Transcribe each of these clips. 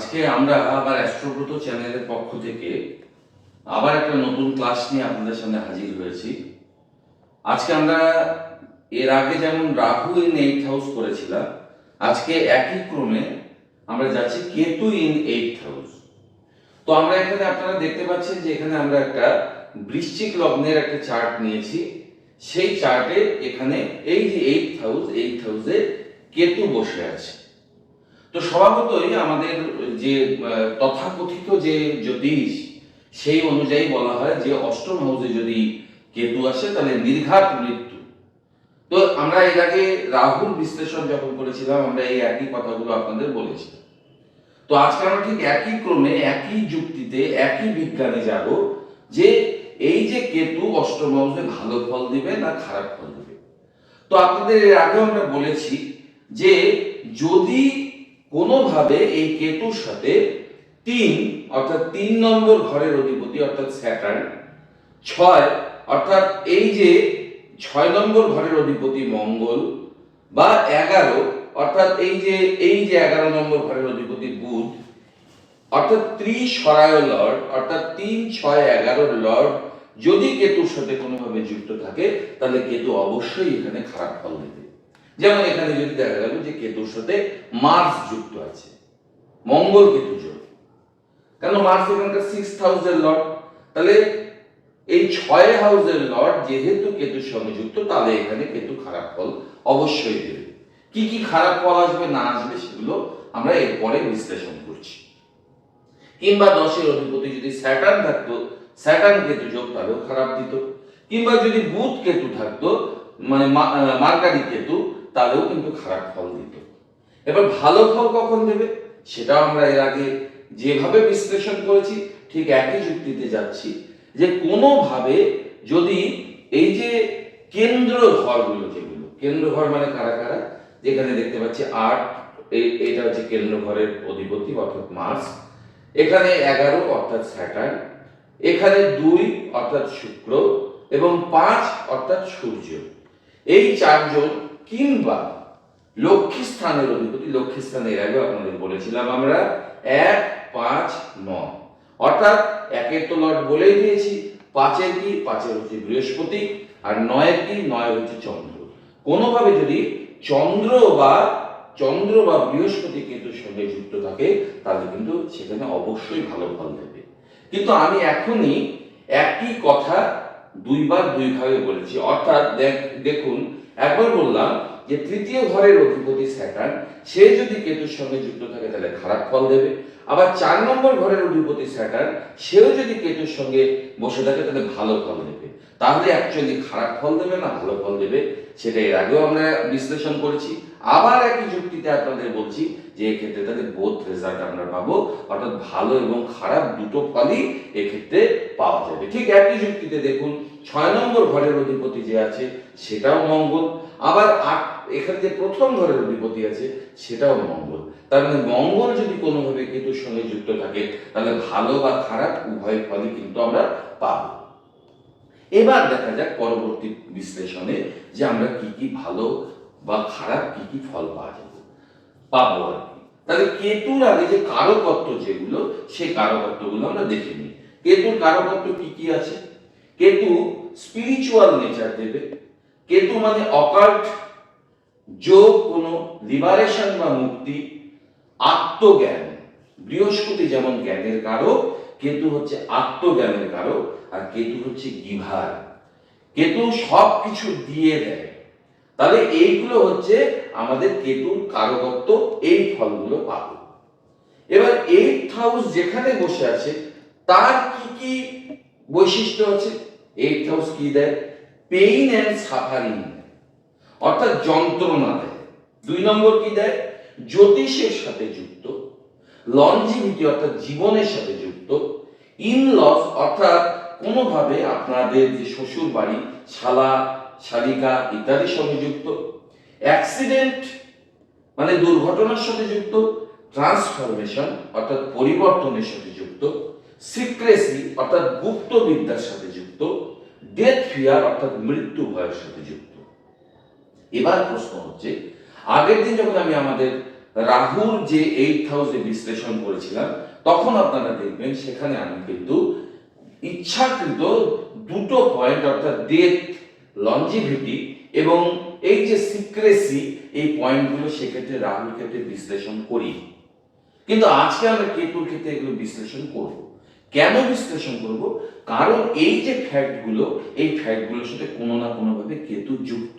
আজকে আমরা আবার অ্যাস্ট্রোব্রত চ্যানেলের পক্ষ থেকে আবার একটা নতুন ক্লাস নিয়ে আপনাদের সামনে হাজির হয়েছি। আজকে আমরা এর আগে যেমন রাহু ইন 8th হাউস করেছিলাম, আজকে একই ক্রমে আমরা যাচ্ছি কেতু ইন 8th হাউস। তো আমরা এখানে আপনারা দেখতে পাচ্ছেন যে এখানে আমরা একটা বৃশ্চিক লগ্নের একটা চার্ট নিয়েছি। সেই চার্টে এখানে এই যে 8th হাউসে কেতু বসে আছে। তো স্বভাবতই আমাদের যে তথাকথিত যে জ্যোতিষ, সেই অনুযায়ী বলা হয় যে অষ্টম হাউসে যদি কেতু আসে তাহলে নির্ঘাত মৃত্যু। তো আমরা এর আগে রাহুর বিশ্লেষণ যখন করেছিলাম আমরা এই একই কথাগুলো আপনাদের বলেছিলাম। তো আজকে আমরা ঠিক একই ক্রমে, একই যুক্তিতে, একই বিজ্ঞানে যাব যে এই যে কেতু অষ্টম হাউসে ভালো ফল দিবে না খারাপ ফল দিবে। তো আপনাদের এর আগেও আমরা বলেছি যে যদি কোনোভাবে এই কেতুর সাথে 3 নম্বর ঘরের অধিপতি অর্থাৎ স্যাটার্ন, 6 অর্থাৎ এই যে 6 নম্বর ঘরের অধিপতি মঙ্গল, বা 11 অর্থাৎ এই যে 11 নম্বর ঘরের অধিপতি বুধ, অর্থাৎ ত্রিসরায় লর্ড অর্থাৎ 3, 6, 11 লর্ড যদি কেতুর সাথে কোনোভাবে যুক্ত থাকে তাহলে কেতু অবশ্যই এখানে খারাপ ফল দেবে। যেমন এখানে যদি দেখা গেল যে কেতুর সাথে মার্স যুক্ত আছে, মঙ্গল কেতু যোগ, কারণ মার্স এখানকার 6th হাউসের লর্ড, তাহলে এই 6 হাউসের লর্ড যেহেতু কেতুর সঙ্গে যুক্ত তাহলে এখানে কেতু খারাপ ফল অবশ্যই দেবে। কি কি খারাপ ফল আসবে না আসবে সেগুলো আমরা এরপরে বিশ্লেষণ করছি। কিংবা 10-এর অধিপতি যদি স্যাটার্ন থাকতো, স্যাটার্ন কেতু যোগ তাহলেও খারাপ দিত। কিংবা যদি বুধ কেতু থাকতো, মানে মার্কারি কেতু, তাহলেও কিন্তু খারাপ ফল দিত। এবার ভালো ফল কখন দেবে সেটাও আমরা এর আগে যেভাবে বিশ্লেষণ করেছি ঠিক একই যুক্তিতে যাচ্ছি, যে কোনোভাবে যদি এই যে কেন্দ্র ঘরগুলো, যেগুলো কেন্দ্র ঘর মানে কারা কারা, যেখানে দেখতে পাচ্ছি 8, এটা হচ্ছে কেন্দ্র ঘরের অধিপতি অর্থাৎ মার্স, এখানে 11 অর্থাৎ স্যাটার্ন, এখানে 2 অর্থাৎ শুক্র এবং 5 অর্থাৎ সূর্য, এই 4 জন, কিংবা লক্ষ্মী স্থানের অধিপতি, লক্ষ্মী স্থানে এর আগে আপনাদের বলেছিলাম আমরা 1, 5, 9 অর্থাৎ 1-এর তো লর্ড বলেই দিয়েছি, 5-এর কি, 5-এর হচ্ছে বৃহস্পতি, আর 9-এর কি, 9 হচ্ছে চন্দ্র। কোনোভাবে যদি চন্দ্র বা বৃহস্পতি কেতুর সঙ্গে যুক্ত থাকে তাহলে কিন্তু সেখানে অবশ্যই ভালো ফল দেবে। কিন্তু আমি এখনই একই কথা দুইবার দুইভাবে বলেছি, অর্থাৎ দেখুন, একবার বললাম যে 3য় ঘরের অধিপতি স্যাটার্ন, সে যদি কেতুর সঙ্গে যুক্ত থাকে তাহলে খারাপ ফল দেবে। আবার 4 নম্বর ঘরের অধিপতি স্যাটার্ন, সেও যদি কেতুর সঙ্গে বসে থাকে তাহলে ভালো ফল দেবে। তাহলে অ্যাকচুয়ালি খারাপ ফল দেবে না ভালো ফল দেবে সেটা এর আগেও আমরা বিশ্লেষণ করেছি। আবার একই যুক্তিতে আপনাদের বলছি যে এক্ষেত্রে তাদের বোথ রেজাল্ট আমরা পাবো, অর্থাৎ ভালো এবং খারাপ দুটো ফলই এক্ষেত্রে পাওয়া যাবে। ঠিক একই যুক্তিতে দেখুন, 6 নম্বর ঘরের অধিপতি যে আছে সেটাও মঙ্গল, আবার এখানে যে 1ম ঘরের অধিপতি আছে সেটাও মঙ্গল। তার মানে মঙ্গল যদি কোনোভাবে কেতুর সঙ্গে যুক্ত থাকে তাহলে ভালো বা খারাপ উভয় ফলই কিন্তু আমরা পাবো। এবার দেখা যাক পরবর্তী বিশ্লেষণে যে আমরা কি কি ভালো বা খারাপ কি কি ফল পাবো আর কি। তাহলে কেতুর আগে যে কারকত্ব যেগুলো, সেই কারকত্বগুলো আমরা দেখে নিই। কেতুর কারকত্ব কি কি আছে? কেতু স্পিরিচুয়াল নেচার দেবে। কেতু মানে অকাল্ট, যোগ, কোনো লিবারেশন বা মুক্তি, আত্মজ্ঞান। বৃহস্পতি যেমন জ্ঞানের কারক, কেতু হচ্ছে আত্মজ্ঞানের কারক, আর কেতু হচ্ছে গিভার। কেতু সব কিছু দিয়ে দেয়। তাহলে এইগুলো হচ্ছে আমাদের কেতুর কারকত্ব, এই ফলগুলো পাবো। এবার 8th হাউস যেখানে বসে আছে তার কি কি বৈশিষ্ট্য আছে? 8th হাউস কি দেয়? পেইন এন্ড সাফারিং, অর্থাৎ যন্ত্রণা দেয়। 2 নম্বর কি দেয়? জ্যোতিষের সাথে যুক্ত, লনজিভিটি অর্থাৎ জীবনের সাথে যুক্ত, ইনলস অর্থাৎ কোনোভাবে আপনাদের যে শ্বশুর বাড়ি, শালা শালিকা ইত্যাদির সঙ্গে যুক্ত, অ্যাক্সিডেন্ট মানে দুর্ঘটনার সাথে যুক্ত, ট্রান্সফরমেশন অর্থাৎ পরিবর্তনের সাথে যুক্ত, সিক্রেসি অর্থাৎ গুপ্ত বিদ্যার সাথে যুক্ত, ডেথ ফিয়ার অর্থাৎ মৃত্যু ভয়ের সাথে যুক্ত। এবার প্রশ্ন হচ্ছে, আগের দিন যখন আমি আমাদের রাহুর যে 8th হাউসে বিশ্লেষণ করেছিলাম, তখন আপনারা দেখবেন সেখানে আমি কিন্তু ইচ্ছাকৃত দুটো পয়েন্ট, অর্থাৎ ডেথ, লঞ্জিভিটি এবং এই যে সিক্রেসি, এই পয়েন্টগুলো সেক্ষেত্রে রাহুর ক্ষেত্রে বিশ্লেষণ করি। কিন্তু আজকে আমরা কেতুর ক্ষেত্রে এগুলো বিশ্লেষণ করব। কেন বিশ্লেষণ করব? কারণ এই যে ফ্যাক্টগুলো, এই ফ্যাক্টগুলোর সাথে কোনো না কোনোভাবে কেতু যুক্ত।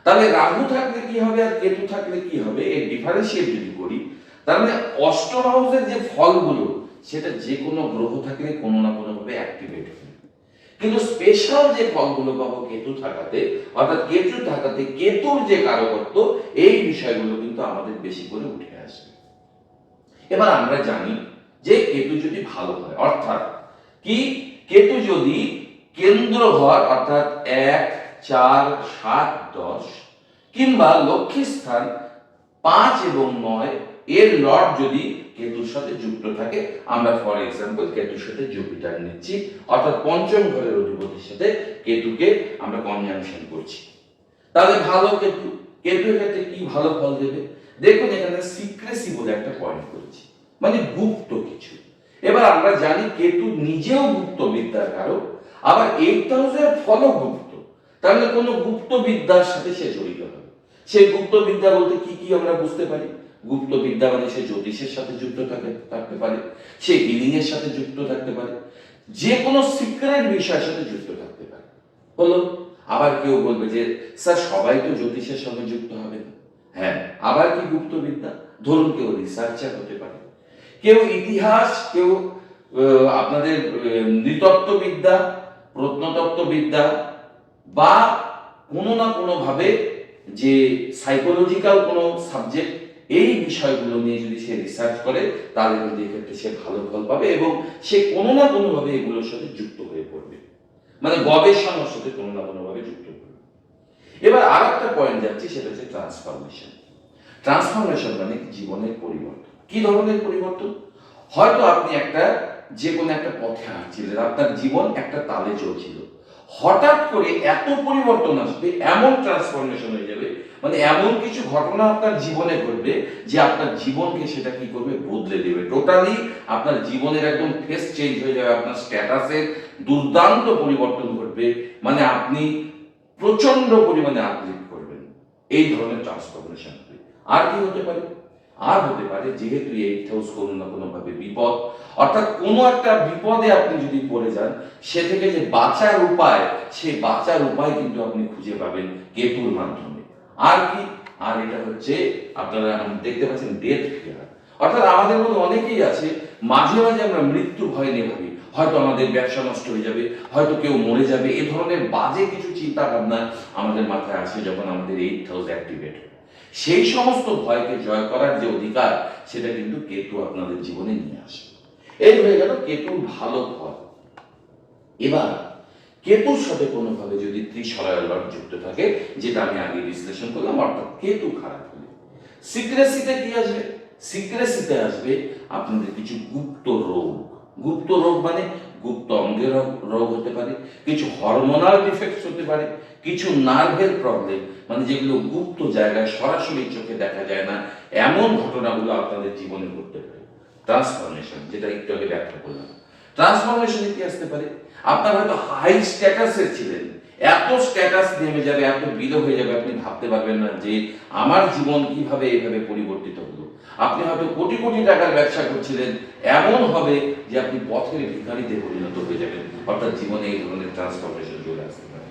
তাহলে রাহু থাকলে কি হবে আর কেতু থাকলে কি হবে, এর ডিফারেন্সিয়েট যদি করি, তার মানে অষ্টম হাউসের যে ফলগুলো, সেটা যে কোনো গ্রহ থাকলে কোনো না কোনোভাবে অ্যাক্টিভেট হবে। কিন্তু স্পেশাল যে ফলগুলো পাবো কেতু থাকাতে, অর্থাৎ কেতু থাকাতে কেতুর যে কারকত্ব, এই বিষয়গুলো কিন্তু আমাদের বেশি করে উঠে আসবে। এবার আমরা জানি যে কেতু যদি ভালো হয়, অর্থাৎ কি, কেতু যদি কেন্দ্র ঘর অর্থাৎ 1, 4, 7, 10 কিংবা লক্ষ্মী স্থান 5 এবং 9 এর লর্ড যদি কেতুর সাথে যুক্ত থাকে, আমরা ফর এক্সাম্পল কেতুর সাথে জুপিটার নিচ্ছি, অর্থাৎ পঞ্চম ঘরের অধিপতির সাথে কেতুকে আমরা কনজাংশন করছি, তাহলে ভালো কেতু। কেতুর ক্ষেত্রে কি ভালো ফল দেবে? দেখুন এখানে সিক্রেসি বলে একটা পয়েন্ট করেছি, মানে গুপ্ত কিছু। এবার আমরা জানি কেতু নিজেও গুপ্ত বিদ্যার কারক, আবার 8th হাউসের ফলও গুপ্ত, তাহলে কোনো গুপ্ত বিদ্যার সাথে সে জড়িত হবে। সেই গুপ্ত বিদ্যা বলতে কি কি আমরা বুঝতে পারি? গুপ্ত বিদ্যা মানে সে জ্যোতিষের সাথে যুক্ত থাকতে পারে, সে হিলিং এর সাথে যুক্ত থাকতে পারে, যে কোনো সিক্রেট বিষয়ের সাথে যুক্ত থাকতে পারে। হলো। আবার কেউ বলবে যে স্যার সবাই তো জ্যোতিষের সঙ্গে যুক্ত হবে না। হ্যাঁ, আবার কি গুপ্ত বিদ্যা? ধরুন কেউ রিসার্চার হতে পারে, কেউ ইতিহাস, কেউ আপনাদের নৃতত্ত্ববিদ্যা, প্রত্নতত্ত্ববিদ্যা, বা কোনো না কোনো ভাবে যে সাইকোলজিক্যাল কোনো সাবজেক্ট, এই বিষয়গুলো নিয়ে যদি সে রিসার্চ করে, তাহলে কিন্তু এক্ষেত্রে সে ভালো ফল পাবে এবং সে কোনো না কোনো ভাবে এগুলোর সাথে যুক্ত হয়ে পড়বে, মানে গবেষণার সাথে কোনো না কোনো ভাবে যুক্ত করবে। এবার আর একটা পয়েন্ট যাচ্ছি, সেটা হচ্ছে ট্রান্সফরমেশন। ট্রান্সফরমেশন মানে জীবনের পরিবর্তন। কি ধরনের পরিবর্তন? হয়তো আপনি যে কোনো একটা পথে হাঁটছিলেন, আপনার জীবন একটা তালে চলছিল, হঠাৎ করে এত পরিবর্তন আসবে, এমন ট্রান্সফরমেশন হয়ে যাবে, মানে এমন কিছু ঘটনা আপনার জীবনে ঘটবে যে আপনার জীবনকে সেটা কি করবে, বদলে দেবে। টোটালি আপনার জীবনের একদম ফেস চেঞ্জ হয়ে যাবে, আপনার স্ট্যাটাসের দুর্দান্ত পরিবর্তন ঘটবে, মানে আপনি প্রচন্ড পরিমাণে আপলিফ্ট করবেন। এই ধরনের ট্রান্সফরমেশন হবে। আর কি হতে পারে? আর হতে পারে, যেহেতু 8th হাউস কোনো না কোনো ভাবে বিপদ, অর্থাৎ কোনো একটা বিপদে আপনি যদি পড়ে যান, সে থেকে যে বাঁচার উপায়, সেই বাঁচার উপায় কিন্তু আপনি খুঁজে পাবেন কেতুর মাধ্যমে। আর কি? আর এটা হচ্ছে আপনারা দেখতে পাচ্ছেন ডেথ ফিয়ার, অর্থাৎ আমাদের মধ্যে অনেকেই আছে মাঝে মাঝে আমরা মৃত্যু ভয় নিয়ে ভাবি, হয়তো আমাদের ব্যবসা নষ্ট হয়ে যাবে, হয়তো কেউ মরে যাবে, এ ধরনের বাজে কিছু চিন্তা ভাবনা আমাদের মাথায় আসে যখন আমাদের 8th হাউস অ্যাক্টিভেট হয়। সেই সমস্ত ভয়কে জয় করার যে অধিকার, সেটা কিন্তু কেতু আপনাদের জীবনে নিয়ে আসে। এই হয়ে গেল কেতুর ভালো ফল। এবার কেতুর সাথে কোনোভাবে যদি ত্রিসলয় লর্ড যুক্ত থাকে, যেটা আমি আগে বিশ্লেষণ করলাম, অর্থাৎ কেতু খারাপ হলে সিক্রেসিতে কি আসবে? সিক্রেসিতে আসবে আপনাদের কিছু গুপ্ত রোগ। গুপ্ত রোগ মানে গুপ্ত অঙ্গের রোগ হতে পারে, কিছু হরমোনাল ডিফেক্টস হতে পারে, কিছু নার্ভের প্রবলেম, মানে যেগুলো গুপ্ত জায়গায় সরাসরি চোখে দেখা যায় না, এমন ঘটনাগুলো আপনাদের জীবনে ঘটতে পারে। ট্রান্সফরমেশন, যেটা একটু আগে ব্যাখ্যা করলাম, ট্রান্সফরমেশনে কি আসতে পারে? আপনার হয়তো হাই স্ট্যাটাসের ছিলেন, এত স্ট্যাটাস নেমে যাবে, এত বিলো হয়ে যাবে, আপনি ভাবতে পারবেন না যে আমার জীবন কিভাবে এইভাবে পরিবর্তিত হলো। আপনি হয়তো কোটি কোটি টাকার ব্যবসা করছিলেন, এমন হবে যে আপনি পথের ভিখারিতে পরিণত হয়ে যাবেন, অর্থাৎ জীবনে এই ধরনের ট্রান্সফরমেশন চলে আসতে পারে।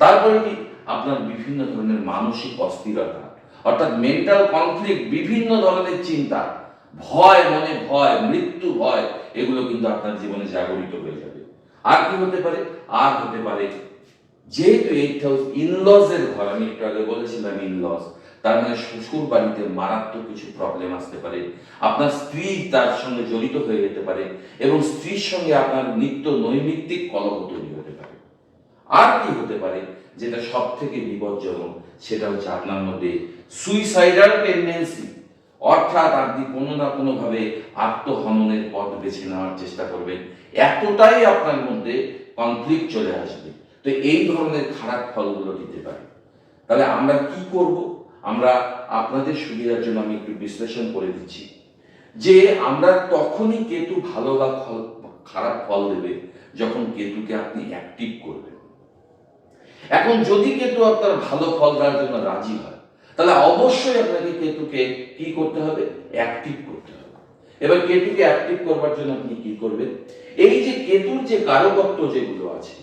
তারপরে কি? আপনার বিভিন্ন ধরনের মানসিক অস্থিরতা, অর্থাৎ মেন্টাল কনফ্লিক্ট, বিভিন্ন ধরনের চিন্তা, ভয়, মনে ভয়, মৃত্যু ভয়, এগুলো কিন্তু আপনার জীবনে জাগরিত হয়ে যাবে। আর কি হতে পারে? আর হতে পারে, যেহেতু 8th হাউস ইনলজ এর ঘর, আমি একটু আগে বলেছিলাম ইনলজ, তার মানে শ্বশুর বাড়িতে মারাত্মক কিছু প্রবলেম আসতে পারে, আপনার স্ত্রী তার সঙ্গে জড়িত হয়ে যেতে পারে এবং স্ত্রীর সঙ্গে আপনার নিত্য নৈমিত্তিক কলহ তৈরি হতে পারে। আর কি হতে পারে, যেটা সব থেকে বিপজ্জনক, সেটা হচ্ছে আপনার মধ্যে সুইসাইডাল টেন্ডেন্সি, অর্থাৎ আপনি কোনো না কোনো ভাবে আত্মহননের পথ বেছে নেওয়ার চেষ্টা করবেন, এতটাই আপনার মধ্যে কনফ্লিক্ট চলে আসবে। তো এই ধরনের খারাপ ফলগুলো দিতে পারে। তাহলে আমরা কি করব? আমরা আপনাদের সুবিধার জন্য আমি একটু বিশ্লেষণ করে দিচ্ছি যে আমরা তখনই কেতু ভালো বা খারাপ ফল দেবে যখন কেতুকে আপনি অ্যাক্টিভ করবেন। এখন যদি কেতু আপনার ভালো ফল দেওয়ার জন্য রাজি হয়, তাহলে অবশ্যই আপনাকে কেতুকে কি করতে হবে? অ্যাক্টিভ করতে হবে। এবার কেতুকে অ্যাক্টিভ করবার জন্য আপনি কি করবেন? এই যে কেতুর যে কারকত্ব যেগুলো আছে,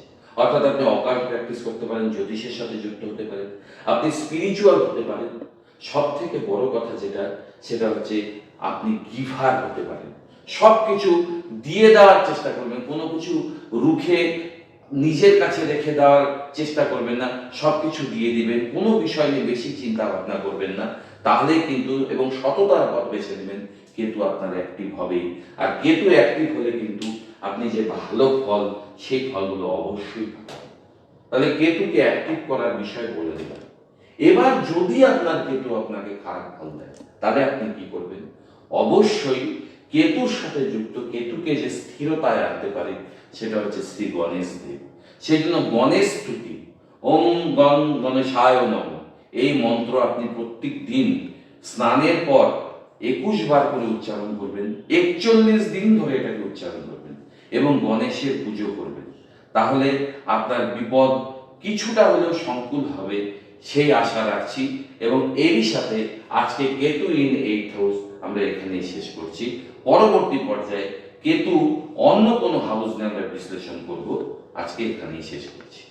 অর্থাৎ আপনি অকাল্ট প্র্যাকটিস করতে পারেন, জ্যোতিষের সাথে যুক্ত হতে পারেন, আপনি স্পিরিচুয়াল হতে পারেন, সব থেকে বড় কথা সেটা হচ্ছে আপনি গিভার হতে পারেন। সব কিছু দিয়ে দেওয়ার চেষ্টা করবেন, কোনো কিছু রুখে নিজের কাছে রেখে দেওয়ার চেষ্টা করবেন না, সবকিছু দিয়ে দিবেন, কোনো বিষয় নিয়ে বেশি চিন্তা ভাবনা করবেন না, তাহলেই কিন্তু, এবং সততার পথ বেছে নেবেন, কেতু আপনার অ্যাক্টিভ হবেই। আর কেতু অ্যাক্টিভ হলে কিন্তু আপনি যে ভালো ফল, সেই ফলগুলো অবশ্যই পাবেন। তাহলে কেতুকে অ্যাক্টিভ করার বিষয় বলে দেবেন। এবার যদি আপনার কেতু আপনাকে খারাপ ফল দেয়, তাহলে আপনি কি করবেন? অবশ্যই কেতুর সাথে যুক্ত, কেতুকে যে স্থিরতায় আনতে পারে, সেটা হচ্ছে শ্রী গণেশ দেব। সেই জন্য গণেশ স্তুতি, ওম গণ গণেশায় নমঃ, এই মন্ত্র আপনি প্রত্যেক দিন স্নানের পর 21 বার করে উচ্চারণ করবেন, 41 দিন ধরে এটাকে উচ্চারণ করবেন এবং গণেশের পুজো করবেন। তাহলে আপনার বিপদ কিছুটা হলেও সংকুল হবে, সেই আশা রাখছি। এবং এরই সাথে আজকে কেতু ইন 8th হাউস আমরা এখানেই শেষ করছি। পরবর্তী পর্যায়ে কেতু অন্য কোনো হাউস নিয়ে আমরা বিশ্লেষণ করব। আজকে এখানেই শেষ করছি।